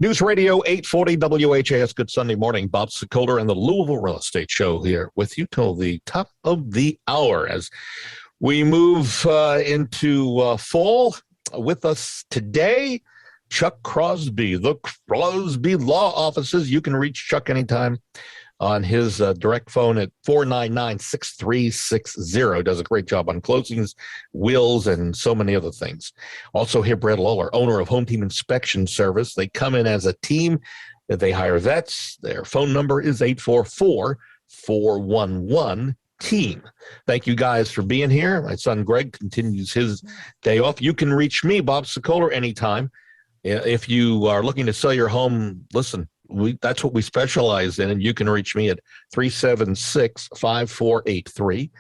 News Radio 840 WHAS. Good Sunday morning. Bob Sokoler and the Louisville Real Estate Show here with you till the top of the hour as we move into fall. With us today, Chuck Crosby, the Crosby Law Offices. You can reach Chuck anytime on his direct phone at 499-6360. Does a great job on closings, wills, and so many other things. Also here, Brad Lawler, owner of Home Team Inspection Service. They come in as a team. They hire vets. Their phone number is 844-411-TEAM. Thank you guys for being here. My son Greg continues his day off. You can reach me, Bob Sokoler, anytime. If you are looking to sell your home, listen, that's what we specialize in, and you can reach me at 376-5483.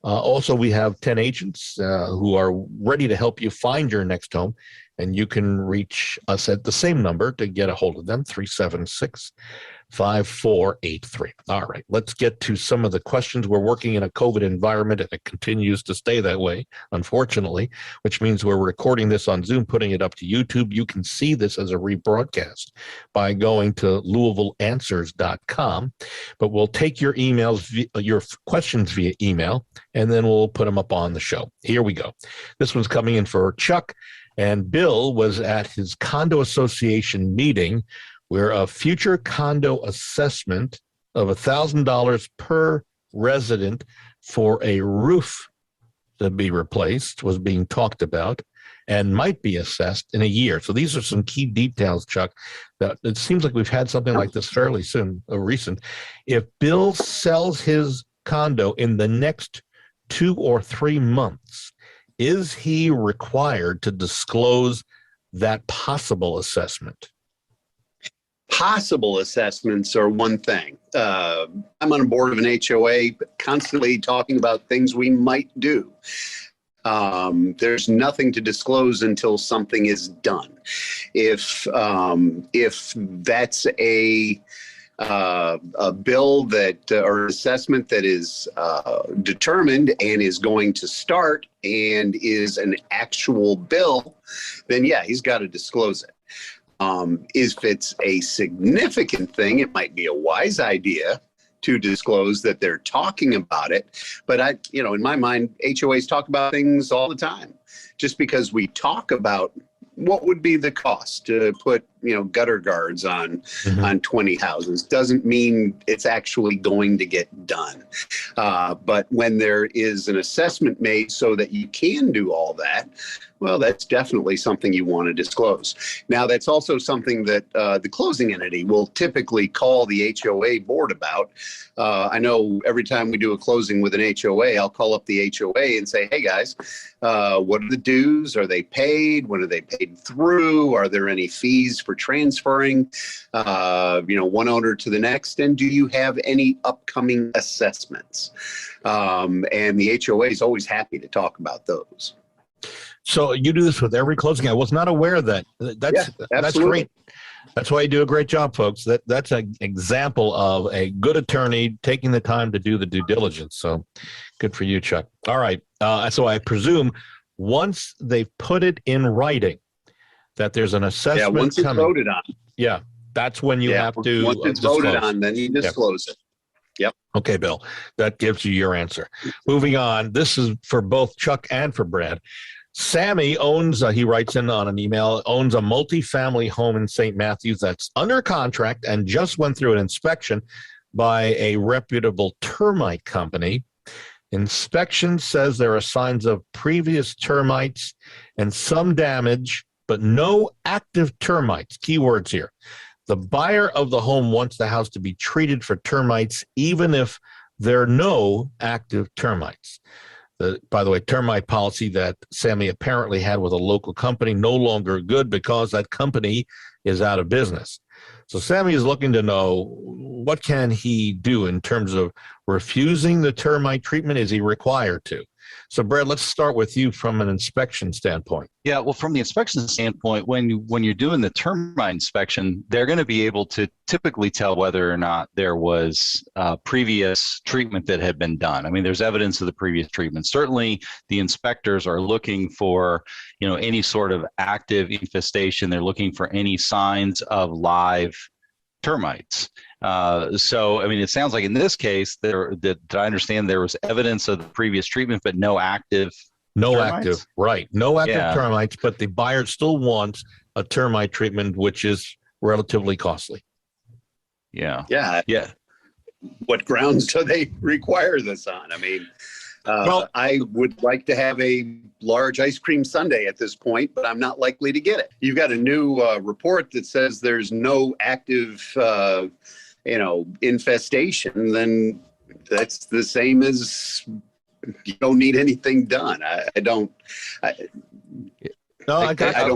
Also, we have 10 agents who are ready to help you find your next home, and you can reach us at the same number to get a hold of them, 376-5483. All right, let's get to some of the questions. We're working in a COVID environment, and it continues to stay that way, unfortunately, which means we're recording this on Zoom, putting it up to YouTube. You can see this as a rebroadcast by going to LouisvilleAnswers.com, but we'll take your emails, your questions via email, and then we'll put them up on the show. Here we go. This one's coming in for Chuck, and Bill was at his condo association meeting where a future condo assessment of $1,000 per resident for a roof to be replaced was being talked about and might be assessed in a year. So these are some key details, Chuck, that it seems like we've had something like this fairly recent. If Bill sells his condo in the next 2 or 3 months, is he required to disclose that possible assessment? Possible assessments are one thing. I'm on a board of an HOA, constantly talking about things we might do. There's nothing to disclose until something is done. If that's a bill that or assessment that is determined and is going to start and is an actual bill, then yeah, he's got to disclose it. If it's a significant thing, it might be a wise idea to disclose that they're talking about it. But in my mind, HOAs talk about things all the time. Just because we talk about what would be the cost to put, gutter guards on 20 houses doesn't mean it's actually going to get done. But when there is an assessment made so that you can do all that, well, that's definitely something you want to disclose. Now, that's also something that the closing entity will typically call the HOA board about. I know every time we do a closing with an HOA, I'll call up the HOA and say, hey, guys, what are the dues? Are they paid? When are they paid through? Are there any fees for transferring, one owner to the next? And do you have any upcoming assessments? And the HOA is always happy to talk about those. So you do this with every closing. I was not aware of that. That's great. That's why you do a great job, folks. That's an example of a good attorney taking the time to do the due diligence. So good for you, Chuck. All right. So I presume once they've put it in writing that there's an assessment once it's voted on. Yeah, that's when you have to once it's disclose. Voted on, then you disclose it. Yep. Okay, Bill. That gives you your answer. Moving on. This is for both Chuck and for Brad. Sammy owns, he writes in on an email, owns a multifamily home in St. Matthews that's under contract and just went through an inspection by a reputable termite company. Inspection says there are signs of previous termites and some damage, but no active termites. Key words here. The buyer of the home wants the house to be treated for termites, even if there are no active termites. By the way, termite policy that Sammy apparently had with a local company no longer good because that company is out of business. So Sammy is looking to know what can he do in terms of refusing the termite treatment. Is he required to? So, Brad, let's start with you from an inspection standpoint. Yeah, well, from the inspection standpoint, when you're doing the termite inspection, they're going to be able to typically tell whether or not there was previous treatment that had been done. I mean, there's evidence of the previous treatment. Certainly, the inspectors are looking for, any sort of active infestation. They're looking for any signs of live termites. So, I mean, it sounds like in this case, did I understand there was evidence of the previous treatment, but no active termites? No active termites, but the buyer still wants a termite treatment, which is relatively costly. Yeah. What grounds do they require this on? I mean, I would like to have a large ice cream sundae at this point, but I'm not likely to get it. You've got a new report that says there's no active, infestation. Then that's the same as you don't need anything done. I don't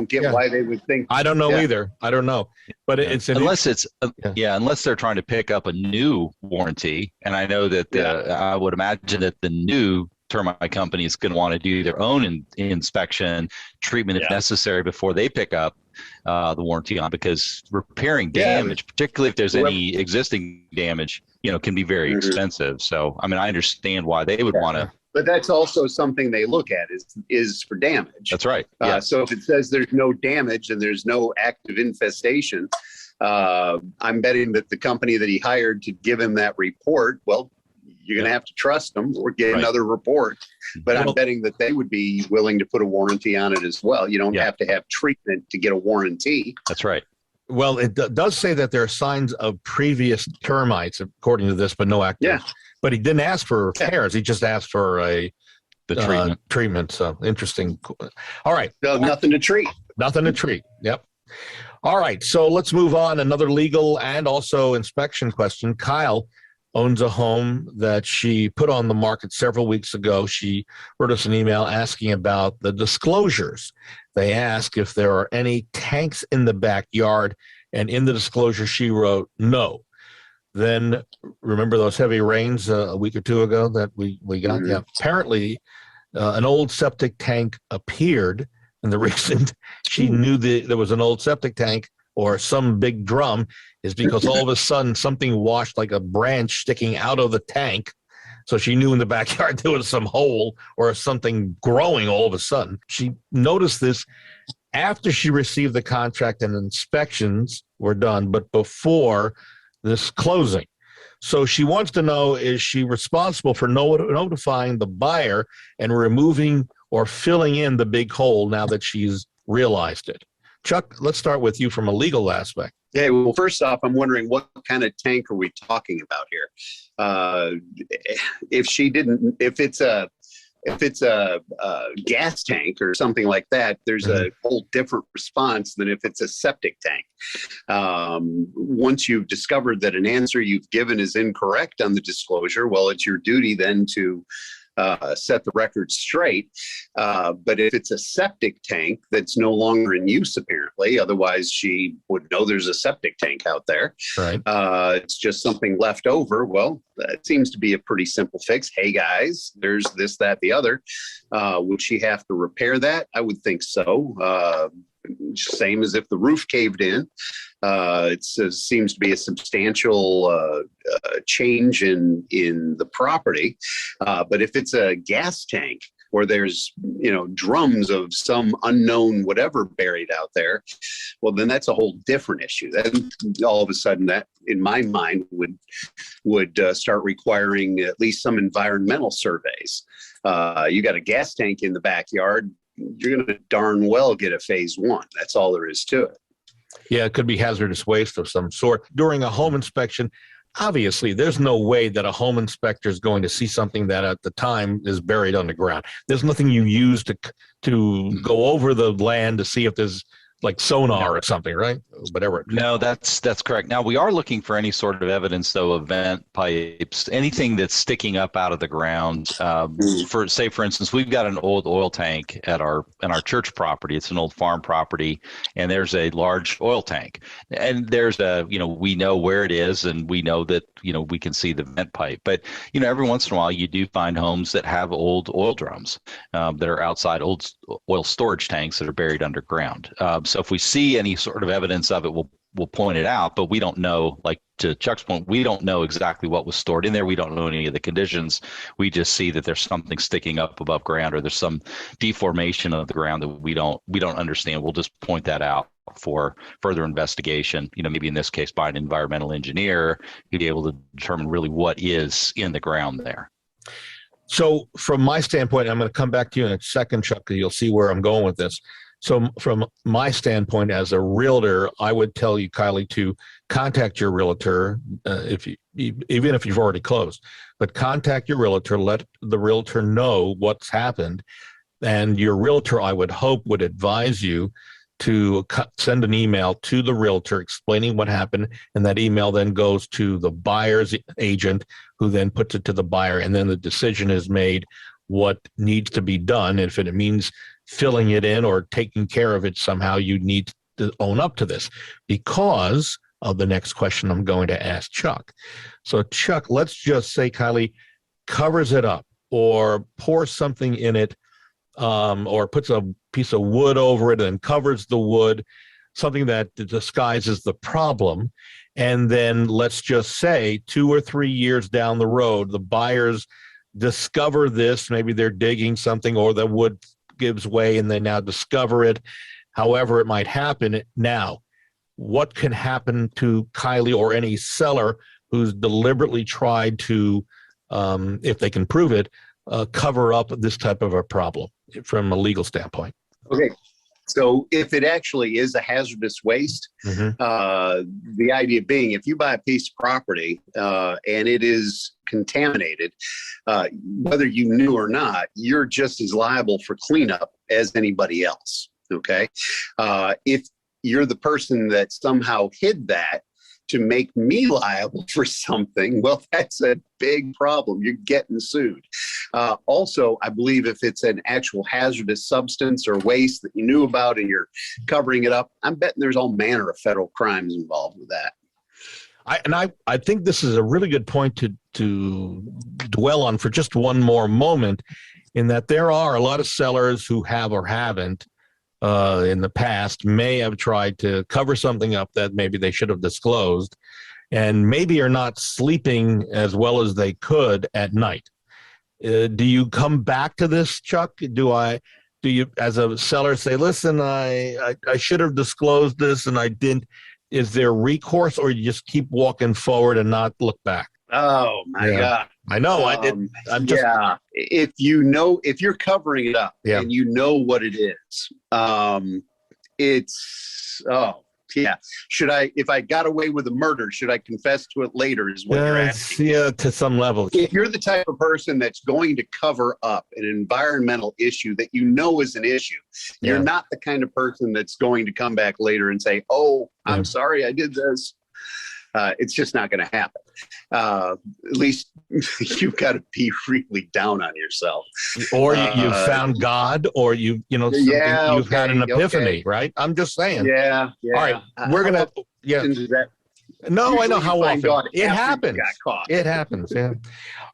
get why they would think. I don't know either. I don't know, but it's unless they're trying to pick up a new warranty. And I know that I would imagine that the new termite company is going to want to do their own inspection treatment if necessary before they pick up the warranty on, because repairing damage, particularly if there's any existing damage, can be very expensive. So, I mean, I understand why they would want to. But that's also something they look at is for damage. That's right. So if it says there's no damage and there's no active infestation, I'm betting that the company that he hired to give him that report, well, you're going to have to trust them or get another report. But I'm betting that they would be willing to put a warranty on it as well. You don't have to have treatment to get a warranty. That's right. Well, it does say that there are signs of previous termites, according to this, but no active. Yeah. But he didn't ask for repairs. He just asked for the treatment. So interesting. All right. No, nothing to treat. Nothing to treat. Yep. All right. So let's move on. Another legal and also inspection question. Kyle owns a home that she put on the market several weeks ago. She wrote us an email asking about the disclosures. They ask if there are any tanks in the backyard, and in the disclosure she wrote no. Then remember those heavy rains a week or two ago that we got? Mm-hmm. Yeah. Apparently, an old septic tank appeared, and the reason she knew there was an old septic tank or some big drum is because all of a sudden something washed like a branch sticking out of the tank. So she knew in the backyard there was some hole or something growing all of a sudden. She noticed this after she received the contract and inspections were done, but before this closing. So she wants to know, is she responsible for notifying the buyer and removing or filling in the big hole now that she's realized it? Chuck, let's start with you from a legal aspect. Yeah, well, first off, I'm wondering what kind of tank are we talking about here? If it's a gas tank or something like that, there's a whole different response than if it's a septic tank. Once you've discovered that an answer you've given is incorrect on the disclosure, well, it's your duty then to set the record straight. But if it's a septic tank that's no longer in use, apparently, otherwise she would know there's a septic tank out there. Right. It's just something left over. Well, that seems to be a pretty simple fix. Hey, guys, there's this, that, the other. Would she have to repair that? I would think so. Same as if the roof caved in. It seems to be a substantial change in the property. But if it's a gas tank where there's, drums of some unknown whatever buried out there, well, then that's a whole different issue. Then all of a sudden that, in my mind, would start requiring at least some environmental surveys. You got a gas tank in the backyard, you're going to darn well get a phase one. That's all there is to it. Yeah, it could be hazardous waste of some sort. During a home inspection, obviously, there's no way that a home inspector is going to see something that at the time is buried underground. There's nothing you use to go over the land to see if there's like sonar or something, right? Whatever. No, that's correct. Now we are looking for any sort of evidence, though, of vent pipes, anything that's sticking up out of the ground. For instance, we've got an old oil tank at our church property. It's an old farm property, and there's a large oil tank, and there's we know where it is, and we know that we can see the vent pipe. But every once in a while, you do find homes that have old oil drums that are outside, old oil storage tanks that are buried underground. So if we see any sort of evidence of it, we'll point it out, but we don't know, like to Chuck's point, we don't know exactly what was stored in there. We don't know any of the conditions. We just see that there's something sticking up above ground, or there's some deformation of the ground that we don't understand. We'll just point that out for further investigation, maybe in this case by an environmental engineer who'd be able to determine really what is in the ground there. So from my standpoint, I'm going to come back to you in a second, Chuck, because you'll see where I'm going with this. So from my standpoint as a realtor, I would tell you, Kylie, to contact your realtor even if you've already closed. But contact your realtor, let the realtor know what's happened. And your realtor, I would hope, would advise you to send an email to the realtor explaining what happened. And that email then goes to the buyer's agent, who then puts it to the buyer. And then the decision is made what needs to be done. If it means filling it in or taking care of it somehow, you need to own up to this, because of the next question I'm going to ask Chuck. So Chuck, let's just say Kylie covers it up or pours something in it, or puts a piece of wood over it and covers the wood, something that disguises the problem. And then let's just say 2 or 3 years down the road, the buyers discover this, maybe they're digging something or the wood gives way and they now discover it, however it might happen. Now, what can happen to Kylie or any seller who's deliberately tried to, if they can prove it, cover up this type of a problem from a legal standpoint? Okay. So if it actually is a hazardous waste, the idea being, if you buy a piece of property and it is contaminated, whether you knew or not, you're just as liable for cleanup as anybody else. Okay. If you're the person that somehow hid that to make me liable for something, well, that's a big problem. You're getting sued. Also, I believe if it's an actual hazardous substance or waste that you knew about and you're covering it up, I'm betting there's all manner of federal crimes involved with that. I think this is a really good point to dwell on for just one more moment, in that there are a lot of sellers who have or haven't in the past may have tried to cover something up that maybe they should have disclosed, and maybe are not sleeping as well as they could at night. Do you come back to this, Chuck? Do you, as a seller, say, listen, I should have disclosed this and I didn't? Is there recourse, or you just keep walking forward and not look back? Oh my God. I know. I'm just, if you're covering it up and you know what it is, if I got away with a murder, should I confess to it later is what you're asking. Yeah, to some level. If you're the type of person that's going to cover up an environmental issue that you know is an issue, you're not the kind of person that's going to come back later and say, oh, I'm sorry I did this. It's just not going to happen. At least you've got to be really down on yourself. Or you've found God, or you've had an epiphany, right? I'm just saying. Yeah. All right, we're going to, No, I know how often. It happens. It happens, yeah.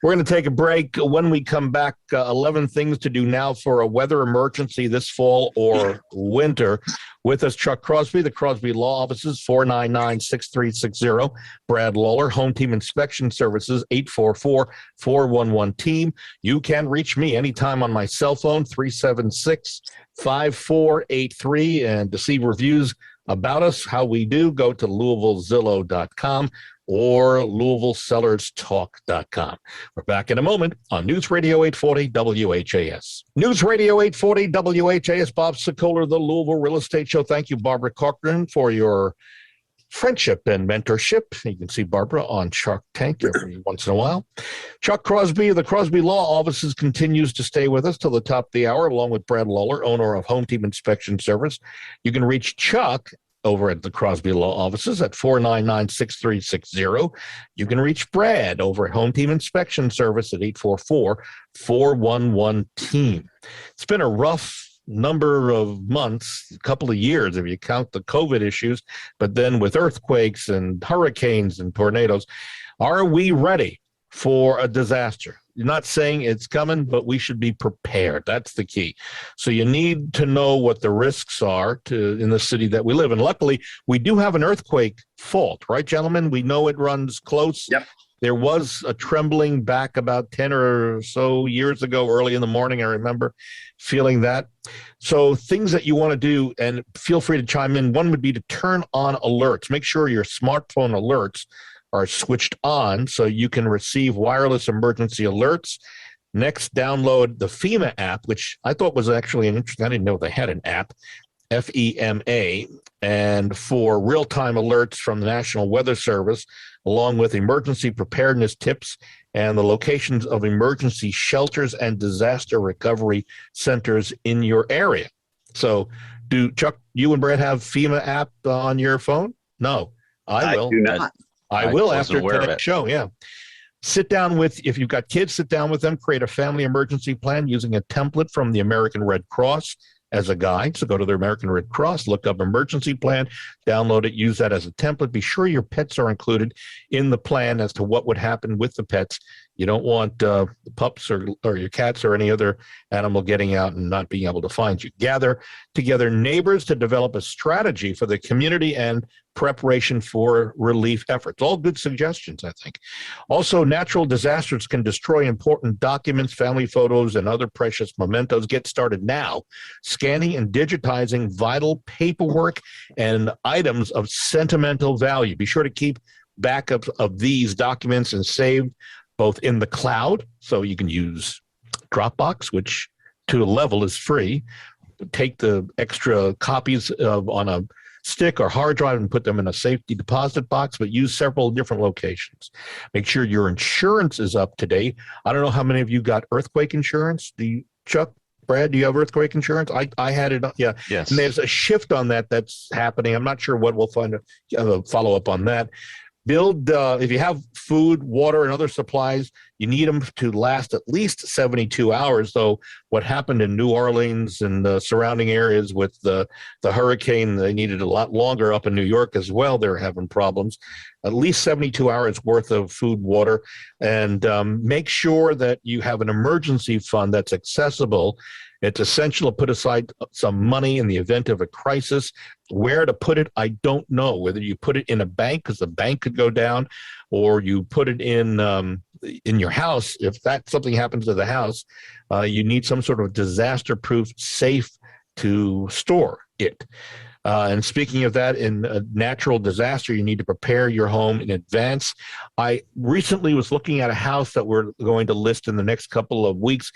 We're going to take a break. When we come back, 11 things to do now for a weather emergency this fall or winter. With us, Chuck Crosby, the Crosby Law Offices, 499-6360. Brad Lawler, Home Team Inspection Services, 844-411-TEAM. You can reach me anytime on my cell phone, 376-5483. And to see reviews about us, how we do, go to LouisvilleZillow.com or LouisvilleSellersTalk.com. We're back in a moment on News Radio 840 WHAS. News Radio 840 WHAS, Bob Sokoler, the Louisville Real Estate Show. Thank you, Barbara Cochran, for your friendship and mentorship. You can see Barbara on Shark Tank every once in a while. Chuck Crosby of the Crosby Law Offices continues to stay with us till the top of the hour, along with Brad Lawler, owner of Home Team Inspection Service. You can reach Chuck over at the Crosby Law Offices at 499-6360. You can reach Brad over at Home Team Inspection Service at 844-411-TEAM. It's been a rough number of months, a couple of years, if you count the COVID issues, but then with earthquakes and hurricanes and tornadoes, are we ready for a disaster? You're not saying it's coming, but we should be prepared. That's the key. So you need to know what the risks are in the city that we live in. Luckily, we do have an earthquake fault, right, gentlemen? We know it runs close. Yep. There was a trembling back about 10 or so years ago, early in the morning. I remember feeling that. So things that you want to do, and feel free to chime in. One would be to turn on alerts. Make sure your smartphone alerts are switched on so you can receive wireless emergency alerts. Next, download the FEMA app, which I thought was actually an interesting. I didn't know they had an app, FEMA, and for real-time alerts from the National Weather Service, along with emergency preparedness tips and the locations of emergency shelters and disaster recovery centers in your area. So do Chuck, you and Brad have FEMA app on your phone? No, I will. I do not. I will wasn't after aware of today's it. show, yeah. Sit down with, if you've got kids, sit down with them, create a family emergency plan using a template from the American Red Cross as a guide. So go to the American Red Cross, look up emergency plan, download it, use that as a template. Be sure your pets are included in the plan as to what would happen with the pets. You don't want the pups or your cats or any other animal getting out and not being able to find you. Gather together neighbors to develop a strategy for the community and preparation for relief efforts. All good suggestions, I think. Also, natural disasters can destroy important documents, family photos, and other precious mementos. Get started now, scanning and digitizing vital paperwork and items of sentimental value. Be sure to keep backups of these documents and save both in the cloud, so you can use Dropbox, which to a level is free. Take the extra copies on a stick or hard drive and put them in a safety deposit box, but use several different locations. Make sure your insurance is up to date. I don't know how many of you got earthquake insurance. Do you, Chuck, Brad, do you have earthquake insurance? I had it. Yeah. Yes. And there's a shift on that's happening. I'm not sure what we'll find a follow up on that. Build, if you have food, water, and other supplies, you need them to last at least 72 hours. So what happened in New Orleans and the surrounding areas with the hurricane, they needed a lot longer. Up in New York as well, they're having problems. At least 72 hours worth of food, water, and make sure that you have an emergency fund that's accessible. It's essential to put aside some money in the event of a crisis. Where to put it, I don't know. Whether you put it in a bank, because the bank could go down, or you put it in your house. If that something happens to the house, you need some sort of disaster-proof safe to store it. And speaking of that, in a natural disaster, you need to prepare your home in advance. I recently was looking at a house that we're going to list in the next couple of weeks,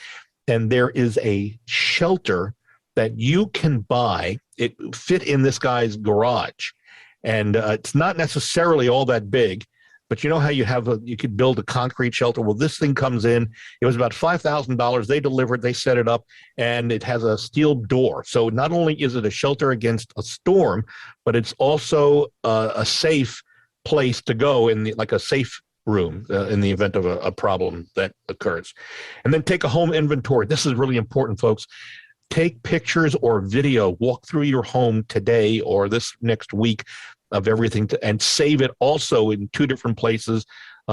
and there is a shelter that you can buy. It fit in this guy's garage, and it's not necessarily all that big, but you know how you could build a concrete shelter? Well, this thing comes in. It was about $5,000. They delivered, they set it up, and it has a steel door. So not only is it a shelter against a storm, but it's also a safe place to go like a safe room in the event of a problem that occurs. And then take a home inventory. This is really important, folks. Take pictures or video, walk through your home today or this next week of everything, and save it also in two different places,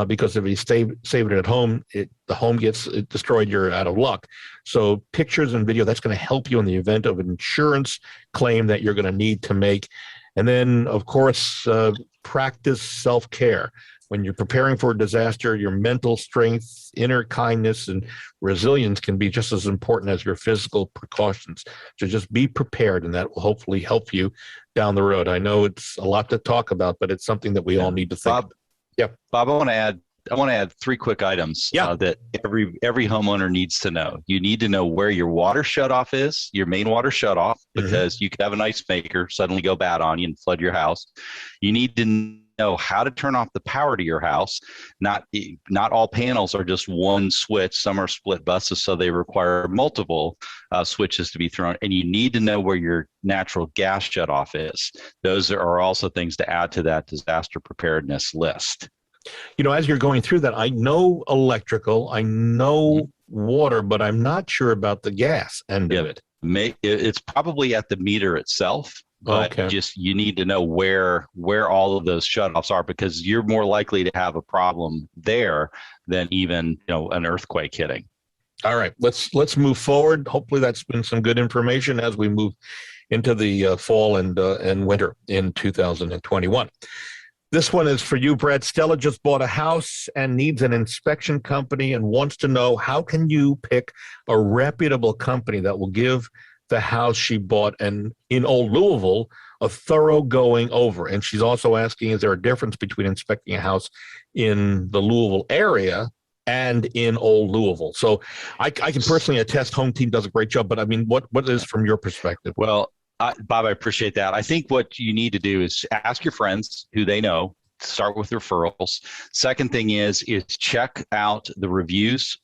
because if you save it at home, the home gets destroyed, you're out of luck. So pictures and video, that's going to help you in the event of an insurance claim that you're going to need to make. And then, of course, practice self-care. When you're preparing for a disaster, your mental strength, inner kindness, and resilience can be just as important as your physical precautions. So just be prepared, and that will hopefully help you down the road. I know it's a lot to talk about, but it's something that we all need to think. Bob, I want to add add three quick items Yeah. that every homeowner needs to know. You need to know where your water shutoff is, your main water shutoff, because you could have an ice maker suddenly go bad on you and flood your house. You need to know how to turn off the power to your house. Not all panels are just one switch. Some are split buses, so they require multiple switches to be thrown. And you need to know where your natural gas shutoff is. Those are also things to add to that disaster preparedness list. You know, as you're going through that, I know electrical, I know water, but I'm not sure about the gas end of it. It's probably at the meter itself, but you need to know where all of those shutoffs are, because you're more likely to have a problem there than even an earthquake hitting. All right, let's move forward. Hopefully, that's been some good information as we move into the fall and winter in 2021. This one is for you, Brad. Stella just bought a house and needs an inspection company and wants to know, how can you pick a reputable company that will give the house she bought and in Old Louisville a thorough going over? And she's also asking, is there a difference between inspecting a house in the Louisville area and in Old Louisville? So I can personally attest Home Team does a great job, but I mean, what is from your perspective? Well, Bob, I appreciate that. I think what you need to do is ask your friends who they know, start with referrals. Second thing is check out the reviews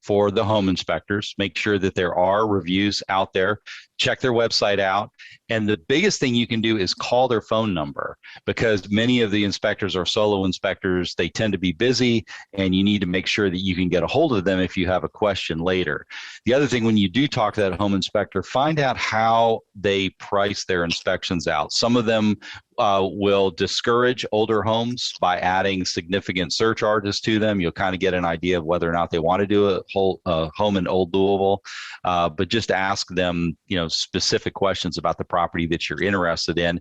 for the home inspectors. Make sure that there are reviews out there. Check their website out. And the biggest thing you can do is call their phone number, because many of the inspectors are solo inspectors. They tend to be busy, and you need to make sure that you can get a hold of them if you have a question later. The other thing, when you do talk to that home inspector, find out how they price their inspections out. Some of them will discourage older homes by adding significant surcharges to them. You'll kind of get an idea of whether or not they want to do a whole home in Old Louisville, but just ask them, specific questions about the property that you're interested in.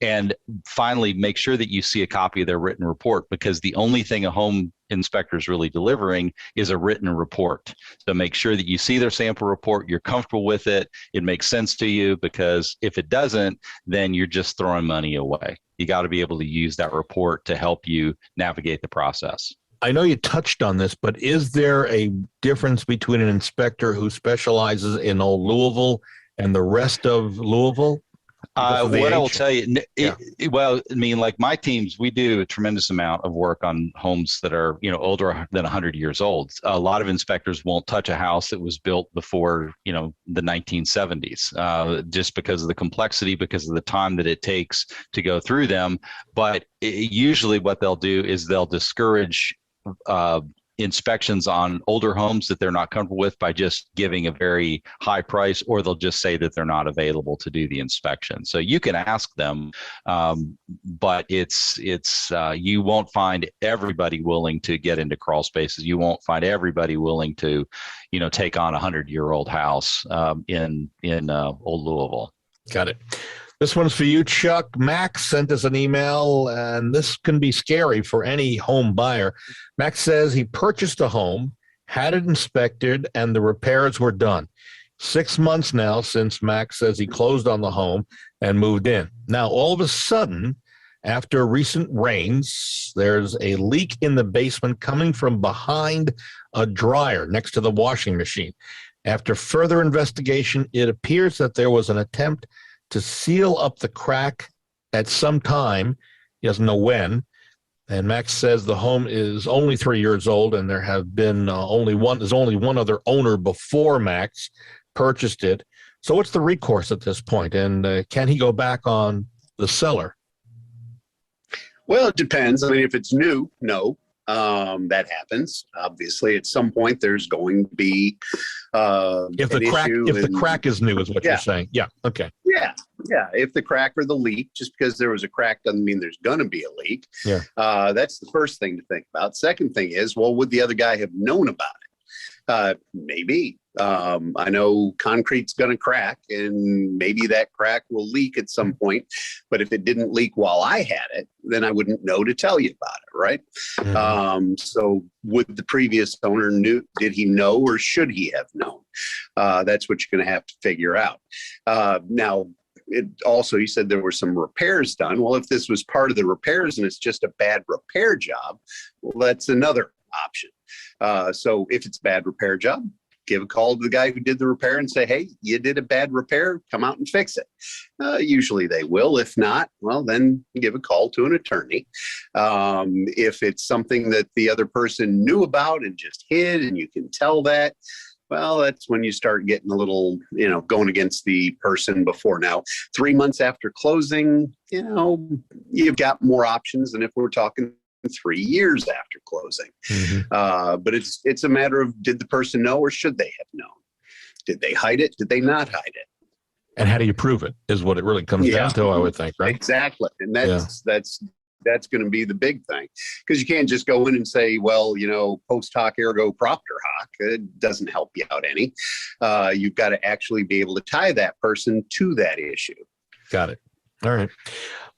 And finally, make sure that you see a copy of their written report, because the only thing a home inspector is really delivering is a written report. So make sure that you see their sample report, you're comfortable with it, it makes sense to you, because if it doesn't, then you're just throwing money away. You got to be able to use that report to help you navigate the process. I know you touched on this, but is there a difference between an inspector who specializes in Old Louisville and the rest of Louisville? What I will tell you, well, I mean, like my teams, we do a tremendous amount of work on homes that are, older than 100 years old. A lot of inspectors won't touch a house that was built before, the 1970s, just because of the complexity, because of the time that it takes to go through them. But usually what they'll do is they'll discourage inspections on older homes that they're not comfortable with by just giving a very high price, or they'll just say that they're not available to do the inspection. So you can ask them, but it's you won't find everybody willing to get into crawl spaces. You won't find everybody willing to, take on a 100-year-old house in Old Louisville. Got it. This one's for you, Chuck. Max sent us an email, and this can be scary for any home buyer. Max says he purchased a home, had it inspected, and the repairs were done. 6 months now since Max says he closed on the home and moved in. Now, all of a sudden, after recent rains, there's a leak in the basement coming from behind a dryer next to the washing machine. After further investigation, it appears that there was an attempt to seal up the crack at some time. He doesn't know when. And Max says the home is only 3 years old, and there have been there's only one other owner before Max purchased it. So what's the recourse at this point? And can he go back on the seller? Well, it depends. I mean, if it's new, no. That happens. Obviously, at some point, there's going to be if the crack is new, is what you're saying. Yeah. Okay. Yeah. If the crack or the leak, just because there was a crack doesn't mean there's going to be a leak. Yeah. That's the first thing to think about. Second thing is, well, would the other guy have known about it? Maybe. I know concrete's going to crack, and maybe that crack will leak at some point. But if it didn't leak while I had it, then I wouldn't know to tell you about it, right? Mm-hmm. So would the previous owner did he know, or should he have known? That's what you're going to have to figure out. Now, it also, you said there were some repairs done. Well, if this was part of the repairs and it's just a bad repair job, well, that's another option. So if it's a bad repair job, give a call to the guy who did the repair and say, hey, you did a bad repair, come out and fix it. Usually they will. If not, well, then give a call to an attorney. If it's something that the other person knew about and just hid, and you can tell that, well, that's when you start getting a little, going against the person before. Now, 3 months after closing, you've got more options than if we're talking 3 years after closing. Mm-hmm. But it's a matter of, did the person know or should they have known? Did they hide it? Did they not hide it? And how do you prove it is what it really comes down to, I would think, right? Exactly. And that's going to be the big thing, because you can't just go in and say, well, post hoc ergo propter hoc. It doesn't help you out any. You've got to actually be able to tie that person to that issue. Got it. All right.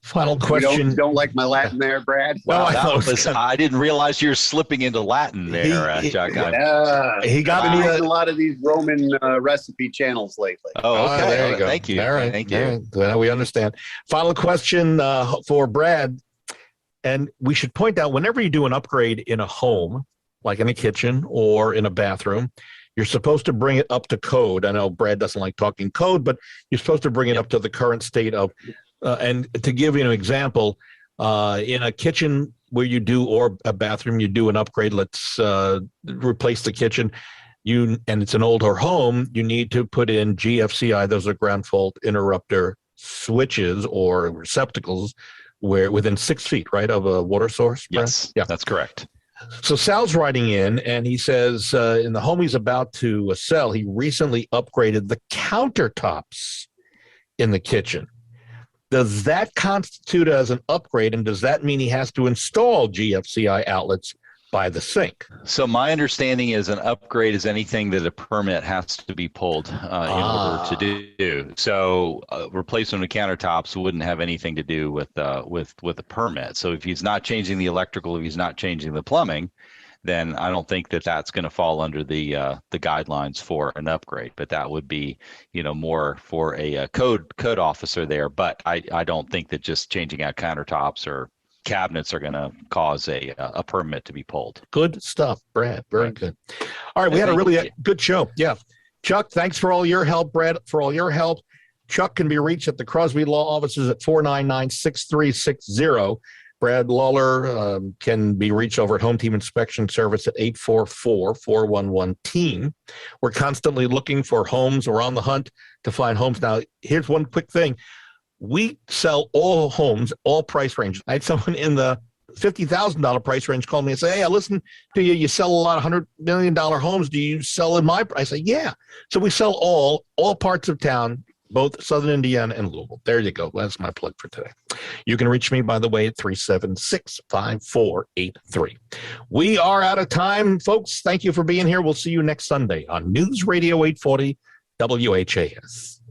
Final question. You don't like my Latin there, Brad? Well, I didn't realize you're slipping into Latin there, Chuck. He got me a lot of these Roman recipe channels lately. Oh, okay. There you go. Thank you. All right. Thank you. All right. Well, we understand. Final question for Brad. And we should point out, whenever you do an upgrade in a home, like in a kitchen or in a bathroom, you're supposed to bring it up to code. I know Brad doesn't like talking code, but you're supposed to bring it up to the current state of, and to give you an example, in a kitchen where you do, or a bathroom, you do an upgrade, let's replace the kitchen, and it's an older home, you need to put in GFCI, those are ground fault interrupter switches or receptacles, where within 6 feet, right, of a water source? Brad? Yes, yeah, that's correct. So Sal's writing in, and he says in the home he's about to sell, he recently upgraded the countertops in the kitchen. Does that constitute as an upgrade, and does that mean he has to install GFCI outlets by the sink? So my understanding is an upgrade is anything that a permit has to be pulled in order to do. So replacement of countertops wouldn't have anything to do with a permit. So if he's not changing the electrical, if he's not changing the plumbing, then I don't think that that's going to fall under the guidelines for an upgrade. But that would be, more for a code officer there. But I don't think that just changing out countertops or cabinets are going to cause a permit to be pulled. Good stuff, Brad. Very good. All right, we had a really good show. Yeah. Chuck, thanks for all your help. Brad, for all your help. Chuck can be reached at the Crosby Law Offices at 499-6360. Brad Lawler can be reached over at Home Team Inspection Service at 844-411-TEAM. We're constantly looking for homes. We're on the hunt to find homes. Now, here's one quick thing. We sell all homes, all price ranges. I had someone in the $50,000 price range call me and say, hey, I listen to you. You sell a lot of $100 million homes. Do you sell in my price? I say, yeah. So we sell all parts of town, both Southern Indiana and Louisville. There you go. That's my plug for today. You can reach me, by the way, at 376-5483. We are out of time, folks. Thank you for being here. We'll see you next Sunday on News Radio 840 WHAS.